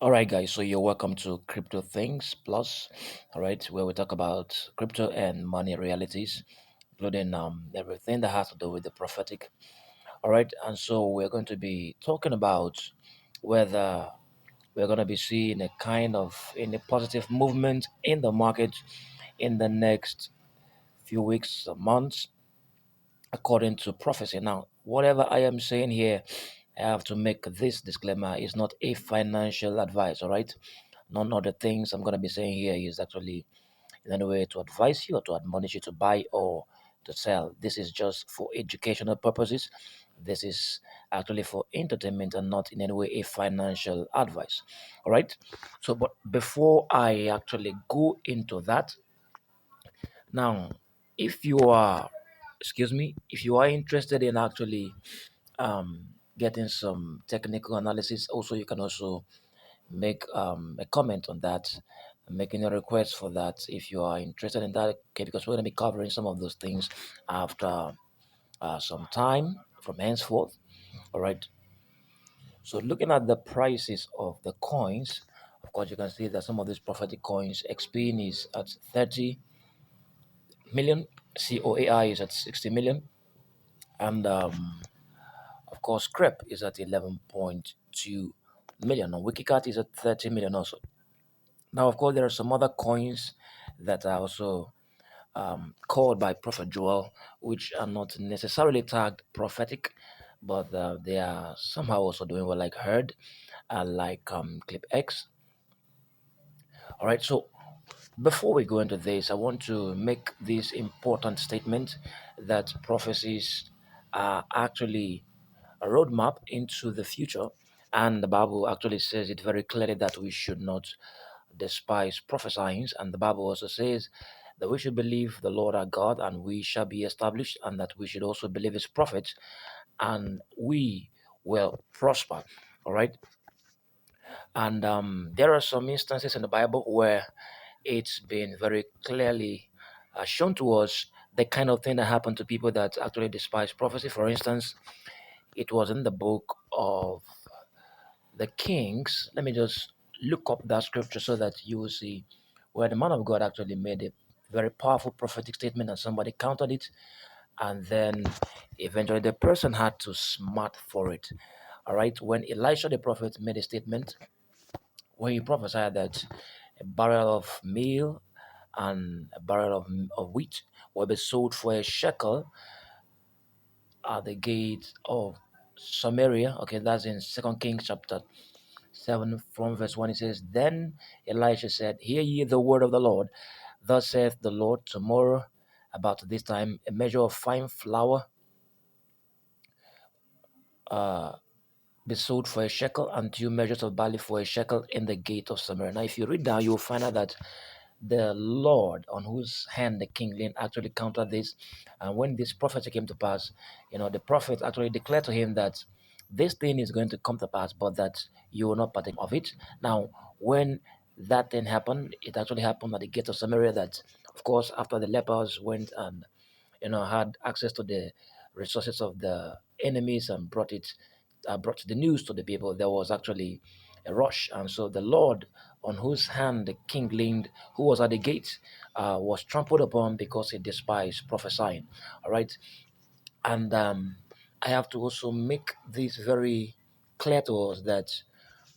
All right, guys. So you're welcome to Crypto Things Plus. All right, where we talk about crypto and money realities, including everything that has to do with the prophetic. All right, and so we're going to be talking about whether we're going to be seeing a kind of in a positive movement in the market in the next few weeks or months, according to prophecy. Now, whatever I am saying here, I have to make this disclaimer: is not a financial advice. All right. None of the things I'm going to be saying here is actually in any way to advise you or to admonish you to buy or to sell. This is just for educational purposes. This is actually for entertainment and not in any way a financial advice. All right. So, but before I actually go into that, now, if you are, excuse me, if you are interested in actually getting some technical analysis, also you can also make a comment on that, making a request for that if you are interested in that. Okay, because we're going to be covering some of those things after some time from henceforth. All right. So looking at the prices of the coins, of course, you can see that some of these prophetic coins, XP is at 30 million, COAI is at 60 million, and of course, crepe is at 11.2 million, and Wikicat is at 30 million also. Now, of course, there are some other coins that are also called by Prophet Joel, which are not necessarily tagged prophetic, but they are somehow also doing well, like Herd, like Clip X. All right, so before we go into this, I want to make this important statement that prophecies are actually a roadmap into the future, and the Bible actually says it very clearly that we should not despise prophesying, and the Bible also says that we should believe the Lord our God and we shall be established, and that we should also believe his prophets and we will prosper. All right. And there are some instances in the Bible where it's been very clearly shown to us the kind of thing that happened to people that actually despise prophecy. For instance, it was in the book of the Kings. Let me just look up that scripture so that you will see where the man of God actually made a very powerful prophetic statement and somebody countered it, and then eventually the person had to smart for it. All right, when Elisha the prophet made a statement, when he prophesied that a barrel of meal and a barrel of wheat will be sold for a shekel at the gate of Samaria. Okay, that's in Second Kings chapter 7 from verse 1. It says, Then Elisha said, Hear ye the word of the Lord. Thus saith the Lord, tomorrow about this time a measure of fine flour uh, be sold for a shekel, and 2 measures of barley for a shekel in the gate of Samaria. Now, if you read down, you will find out that the Lord on whose hand the king leaned actually countered this. And when this prophecy came to pass, the prophet actually declared to him that this thing is going to come to pass, but that you will not partake of it. Now, when that thing happened, it actually happened at the gate of Samaria that, of course, after the lepers went and had access to the resources of the enemies and brought the news to the people, there was actually a rush. And so the Lord on whose hand the king leaned, who was at the gate, was trampled upon because he despised prophesying. All right. And I have to also make this very clear to us that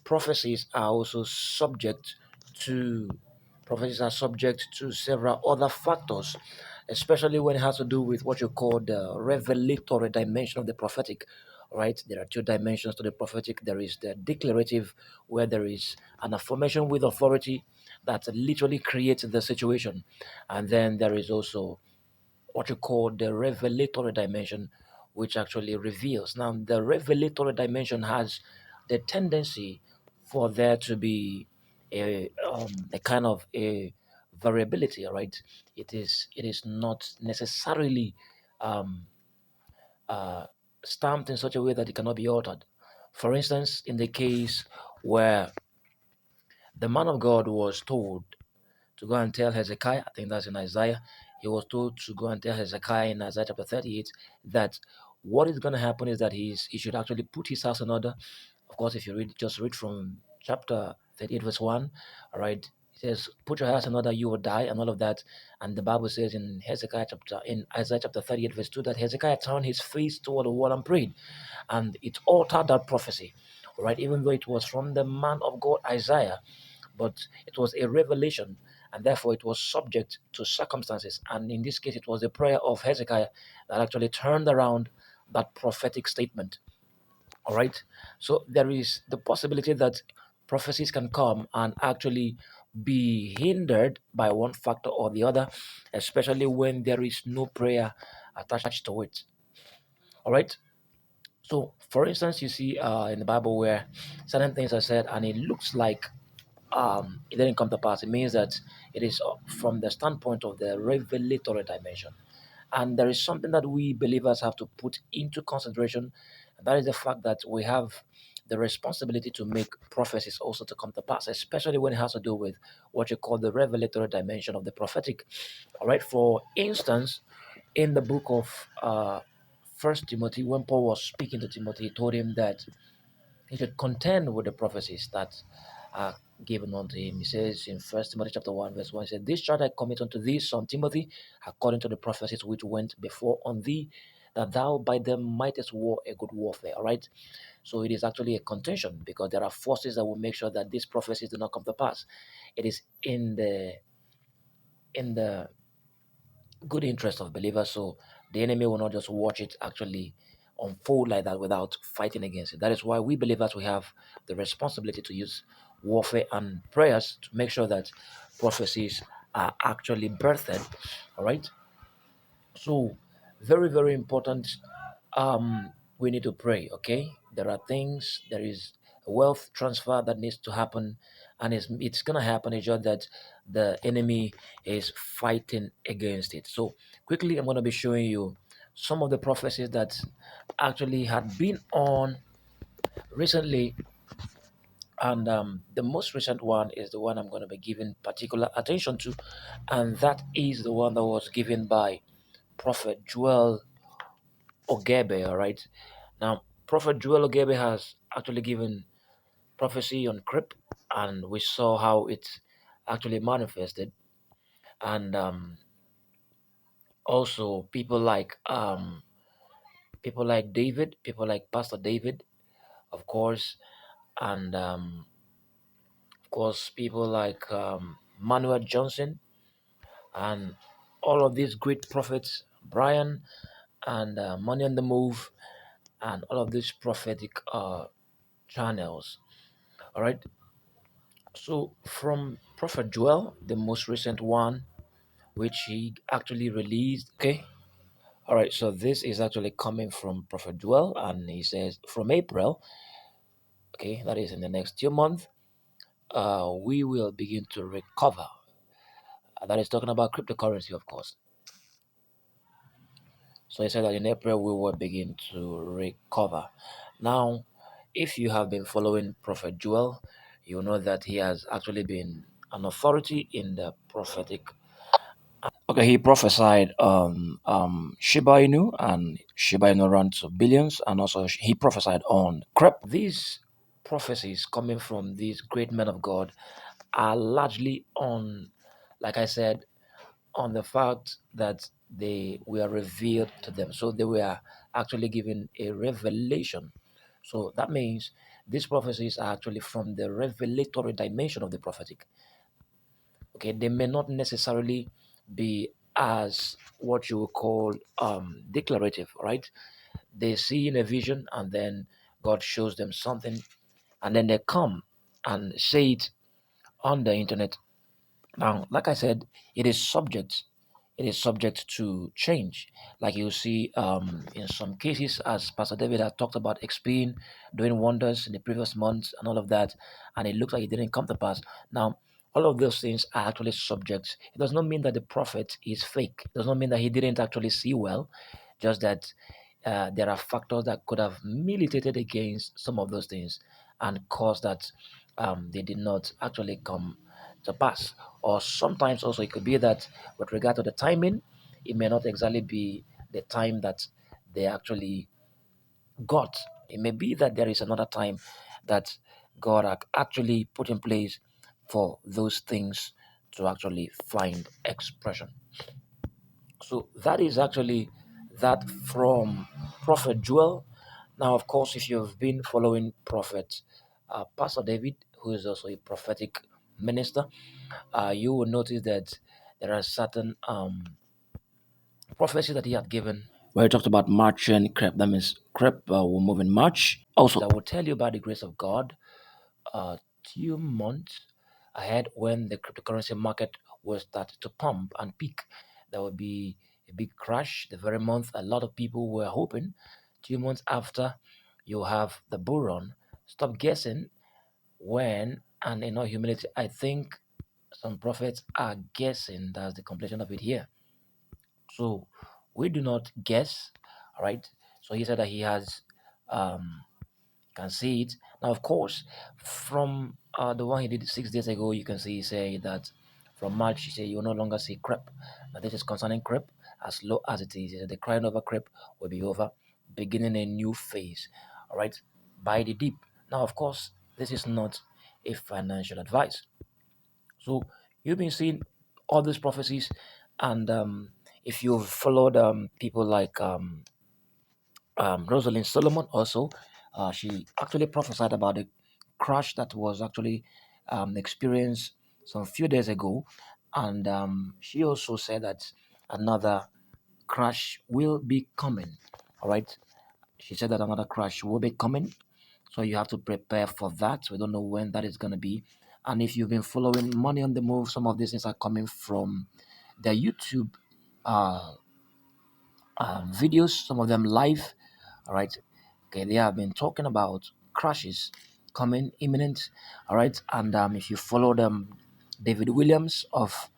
prophecies are also subject to prophecies are subject to several other factors, especially when it has to do with what you call the revelatory dimension of the prophetic. Right, there are two dimensions to the prophetic. There is the declarative, where there is an affirmation with authority that literally creates the situation, and then there is also what you call the revelatory dimension, which actually reveals. Now, the revelatory dimension has the tendency for there to be a kind of a variability. All right, it is not necessarily um, uh, stamped in such a way that it cannot be altered. For instance, in the case where the man of God was told to go and tell Hezekiah, I think that's in Isaiah, he was told to go and tell Hezekiah in Isaiah chapter 38 that what is going to happen is that he should actually put his house in order. Of course, if you just read from chapter 38 verse 1. All right. It says, put your house in order, you will die, and all of that. And the Bible says in Isaiah chapter 38, verse 2, that Hezekiah turned his face toward the wall and prayed. And it altered that prophecy. All right, even though it was from the man of God Isaiah, but it was a revelation, and therefore it was subject to circumstances. And in this case, it was the prayer of Hezekiah that actually turned around that prophetic statement. All right. So there is the possibility that prophecies can come and actually be hindered by one factor or the other, especially when there is no prayer attached to it. All right. So, for instance, you see in the Bible where certain things are said and it looks like it didn't come to pass. It means that it is from the standpoint of the revelatory dimension. And there is something that we believers have to put into consideration, and that is the fact that we have the responsibility to make prophecies also to come to pass, especially when it has to do with what you call the revelatory dimension of the prophetic. All right. For instance, in the book of First Timothy, when Paul was speaking to Timothy, he told him that he should contend with the prophecies that are given unto him. He says in First Timothy chapter 1, verse 1, he said, this charge I commit unto thee, son Timothy, according to the prophecies which went before on thee, that thou by them mightest war a good warfare. All right. So it is actually a contention because there are forces that will make sure that these prophecies do not come to pass. It is in the good interest of believers. So the enemy will not just watch it actually unfold like that without fighting against it. That is why we believers we have the responsibility to use warfare and prayers to make sure that prophecies are actually birthed. All right. So very, very important. We need to pray. Okay. There are things, there is a wealth transfer that needs to happen, and it's gonna happen. It's just that the enemy is fighting against it. So quickly I'm gonna be showing you some of the prophecies that actually had been on recently, and the most recent one is the one I'm going to be giving particular attention to, and that is the one that was given by Prophet Joel Ogebe. All right. Now, Prophet Joel Ogebe has actually given prophecy on crepe, and we saw how it actually manifested. And also people like David, people like Pastor David, of course, and of course people like Manuel Johnson, and all of these great prophets, Brian and Money on the Move, and all of these prophetic channels. All right. So from Prophet Joel, the most recent one, which he actually released. Okay. All right. So this is actually coming from Prophet Joel, and he says from April, okay, that is in the next 2 months, we will begin to recover. That is talking about cryptocurrency, of course. So he said that in April we will begin to recover. Now, if you have been following Prophet Joel, you know that he has actually been an authority in the prophetic. Okay, he prophesied on Shiba Inu, and Shiba Inu ran to billions, and also he prophesied on crepe. These prophecies coming from these great men of God are largely on, like I said, on the fact that they were revealed to them. So they were actually given a revelation. So that means these prophecies are actually from the revelatory dimension of the prophetic. Okay, they may not necessarily be as what you would call declarative, right? They see in a vision and then God shows them something, and then they come and say it on the internet. Now, like I said, it is subject. It is subject to change. Like you see, in some cases, as Pastor David had talked about XP doing wonders in the previous months and all of that, and it looks like it didn't come to pass. Now, all of those things are actually subjects. It does not mean that the prophet is fake. It does not mean that he didn't actually see well. Just that there are factors that could have militated against some of those things and caused that they did not actually come to pass. Or sometimes also it could be that with regard to the timing, it may not exactly be the time that they actually got. It may be that there is another time that God actually put in place for those things to actually find expression. So that is actually that from Prophet Joel. Now, of course, if you've been following Prophet Pastor David, who is also a prophetic minister, you will notice that there are certain prophecy that he had given where he talked about March and crepe. That means crepe will move in March. Also, I will tell you about the grace of God 2 months ahead when the cryptocurrency market will start to pump and peak. There will be a big crash the very month a lot of people were hoping. 2 months after, you have the bull run. Stop guessing when, and in all humility, I think some prophets are guessing that's the completion of it here. So we do not guess, all right? So he said that he has um can see it. Now, of course, from the one he did 6 days ago, you can see he say that from March, he said you will no longer see crepe. Now, this is concerning crepe. As low as it is, he said, the crying over crepe will be over, beginning a new phase. All right, by the deep. Now, of course, this is not a financial advice. So you've been seeing all these prophecies, and if you've followed people like Rosalind Solomon also, she actually prophesied about the crash that was actually experienced some few days ago, and she also said that another crash will be coming. All right, she said that another crash will be coming, so you have to prepare for that. We don't know when that is going to be, and if you've been following Money on the Move, some of these things are coming from the YouTube uh, videos, some of them live. All right. Okay, they have been talking about crashes coming imminent. All right. And if you follow them, David Williams of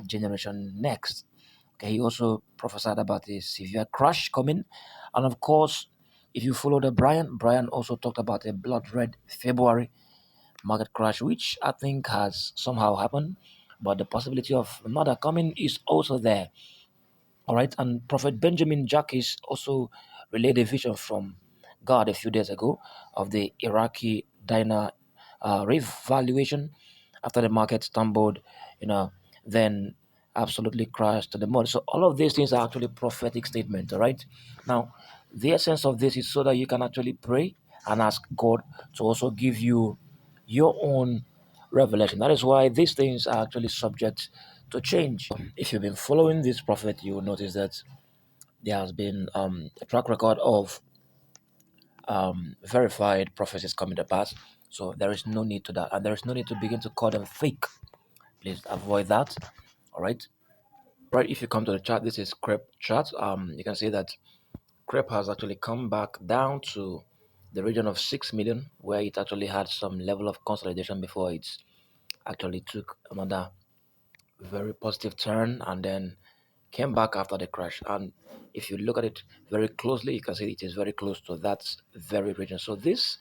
Generation Next, okay, he also prophesied about a severe crash coming. And of course, if you follow the Brian also talked about a blood red February market crash, which I think has somehow happened. But the possibility of another coming is also there. All right, and Prophet Benjamin Jacques also relayed a vision from God a few days ago of the Iraqi dinar revaluation after the market stumbled, then absolutely crashed to the mud. So all of these things are actually prophetic statements. All right, now the essence of this is so that you can actually pray and ask God to also give you your own revelation. That is why these things are actually subject to change. If you've been following this prophet, you will notice that there has been a track record of verified prophecies coming to pass. So there is no need to that, and there is no need to begin to call them fake. Please avoid that. All right. Right. If you come to the chart, this is crepe chart. You can see that crepe has actually come back down to the region of 6 million, where it actually had some level of consolidation before it actually took another very positive turn and then came back after the crash. And if you look at it very closely, you can see it is very close to that very region. So this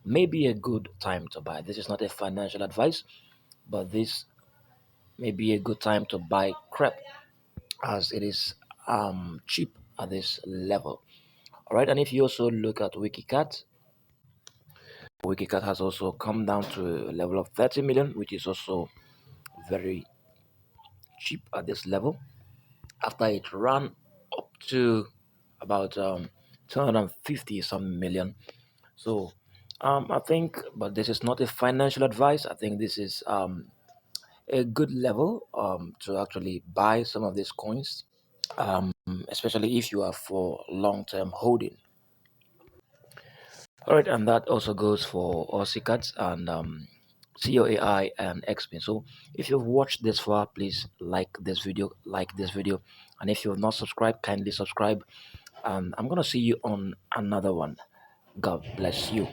may be a good time to buy. This is not a financial advice, but this may be a good time to buy crepe as it is cheap at this level. All right, and if you also look at Wikicat has also come down to a level of 30 million, which is also very cheap at this level. After it ran up to about 250 some million. So I think, but this is not a financial advice. I think this is a good level to actually buy some of these coins, um, especially if you are for long-term holding. All right, and that also goes for OCCATs and COAI and XPIN. So if you've watched this far, please like this video, and if you have not subscribed, kindly subscribe. And I'm gonna see you on another one. God bless you.